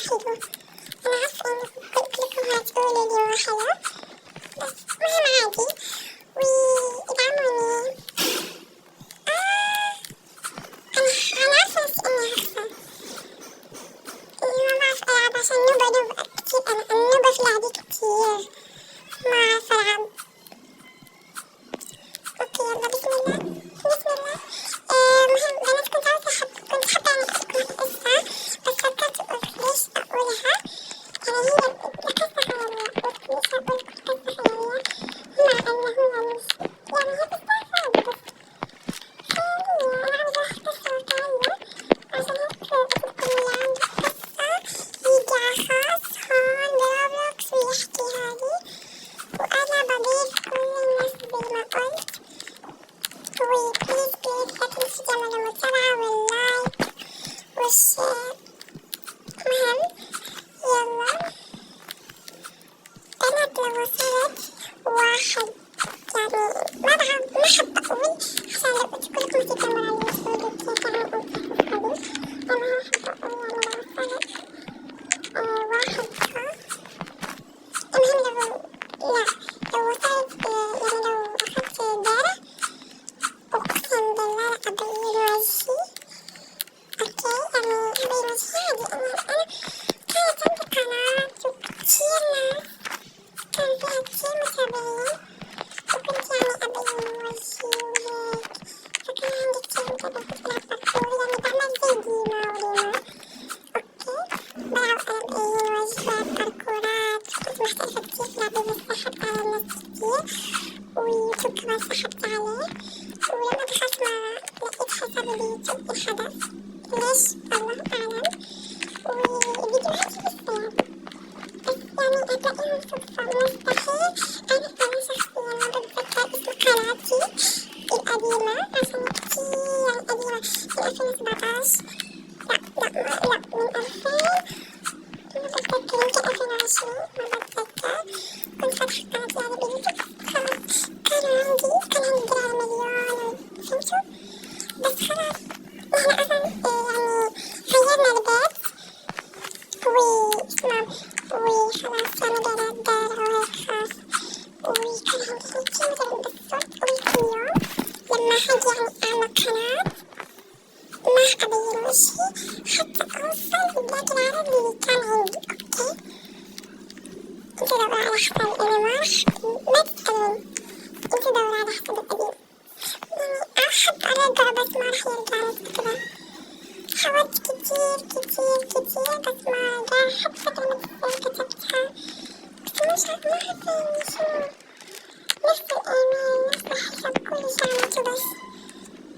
حلو. أنا عارفة إنكم كلكم هتقولوا لي هو حلو، بس مهم عادي وادعموني. أنا عارفة بس إني هخسر، ما بعرف ألعب عشان نوبة كتير. أنا النوبة في لعبي كتير، ما عارفة ألعب. اوكي يلا بسم الله بسم الله. مهم بنات، كنت حابة يعني أحكي لكم قصة، بس فكرت قلت ليش أقولها. يعني هي قصة خيالية، قلت ليش أقول قصة خيالية مع إنه هي مش يعني هي تستاهل، بس خيالية. أنا عاوزة أحكي قصة واقعية، عشان هيك قلت لكم اللي عندي قصة يجي عخاص هون بروبلوكس ويحكيها لي، وأنا بضيف كل الناس زي ما قلت. وبليز لا تنسوا تعملوا متابعة واللايك والشير. مهم يلا بنات، لو وصلت واحد يعني ما حابة أقول عشان لو قلت كلكم هتتنمروا علي وتقولوا كيف أنا قلت القصة دي. المهم حابة أقول يعني لو وصلت واحد المهم لو وصلت يعني لو أخدت دارة أقسم بالله لأبين وجهي. أوكي يعني أبين وجهي عادي. أنا كانت عندي قناة وكتير ناس كان فيها كتير متابعين، وكنت يعني أبين وجهي وهيك، فكان عندي كتير متابعين. كنت بلعب باركور يعني بعمل زي ديما وريما. أوكي بلعب أبين وجهي، بلعب باركورات. كنت محترفة كتير في لعبة، بس سحبت على الناس كتير، ويوتيوب كمان سحبت عليه. ولما دخلت مرة لقيت حسابي بيوتيوب انحذف، ليش الله أعلم. وفيديوهاتي لسه يعني هتلاقيهم صدفة. مستحيل أنا شخصيا ما بتذكر اسم قناتي القديمة عشان كتير قديمة، من 2017. لا من 2000 ما بتذكر، يمكن 2020 ما بتذكر. كنت فاتحة قناتي يعني بيوتيوب خلاص. كان عندي دراع مليون، فهمتوا؟ بس خلاص احنا اصلا يعني غيرنا البيت وخلاص كانوا دايرة الدار وهيك خاص. وكان عندي هيك مدرب بالصوت، وكل يوم لما حاجة يعني أعمل قناة ما أبين وجهي حتى أوصل لبلاد العرب اللي كان عندي. أوكي انت دوروا على حسابي أنا ما تسألوني، انت دوروا على حسابي القديم. يعني أحب أرجع بس ما رح يرجع كده. حاولت كتير بس ما رجع. حتى كلمة السر كتبتها بس ما هتلاقيني شو نفس الإيميل نفس الحساب كل شي عملته، بس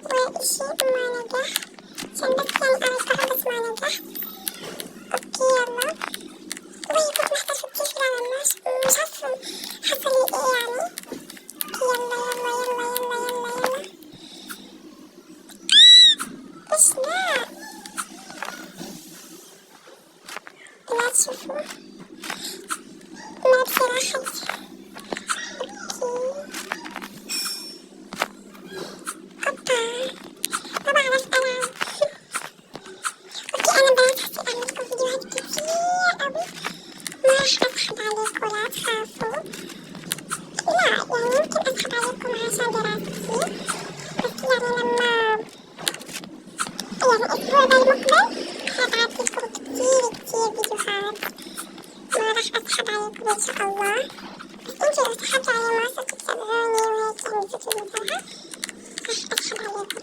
وإشي ما نجح عشان بس يعني أرجع بس ما نجح. أوكي يلا. كنت محتاجة كتير في العالم، مش عارفة حصل لي إيه يعني. يلا بس لا تشوفوا ما بصراحة. اوكي ما بعرف ألعب. اوكي أنا بنات حسيت أعملكم فيديوهات كتير أوي، ما راح أسحب عليكم لا تخافوا. لا يعني يمكن أسحب عليكم عشان دراستي، بس يعني لما يعني الأسبوع ده المقبل هبعتلكم كتير فيديوهات، ما راح أسحب عليكم إن شاء الله. بس انتوا لو سحبتوا على منصة تتابعوني وهيك يعني بتجوا متابعة راح أسحب عليكم.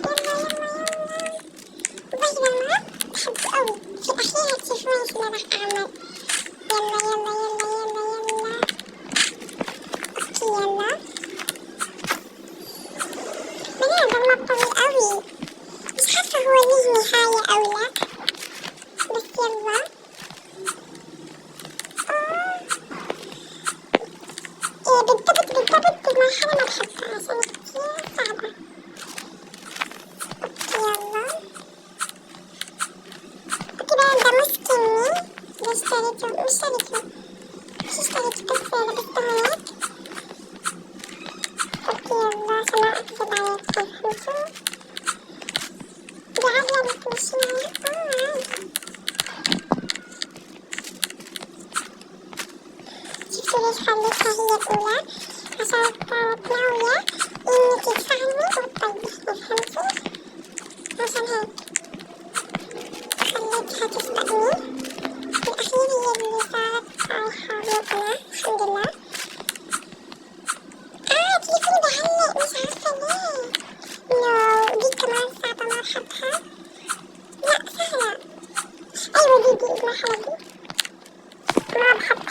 يلا وزي ما بحبكوا أوي، في الأخير هتشوفوني شنو راح أعمل. يلا أوكي يلا. بني آدم طويل أوي، مش عارفة هو ليه نهاية أو لا، بس يلا. بالضبط بالمرحلة ما بحبها عشان كتير صعبة. يلا اوكي بقى ده مسكني، ده اشتريته مش اشتريته بس لبسته هناك. اوكي يلا عشان ما اكذب عليكم، فهمتوا؟ دي عادي يعني تمشي معي عادي. خليتها هي الأولى عشان كانت ناوية إنك تساهمي وتطيحني، فهمتي؟ عشان هيك خليتها تسبقني. بالأخير هي اللي صارت رايحة بيوتنا الحمد لله. تليفوني بهلق مش عارفة ليه. دي كمان صعبة ما بحبها. لا سهلة. أيوة دي مرحلة دي ما بحبها.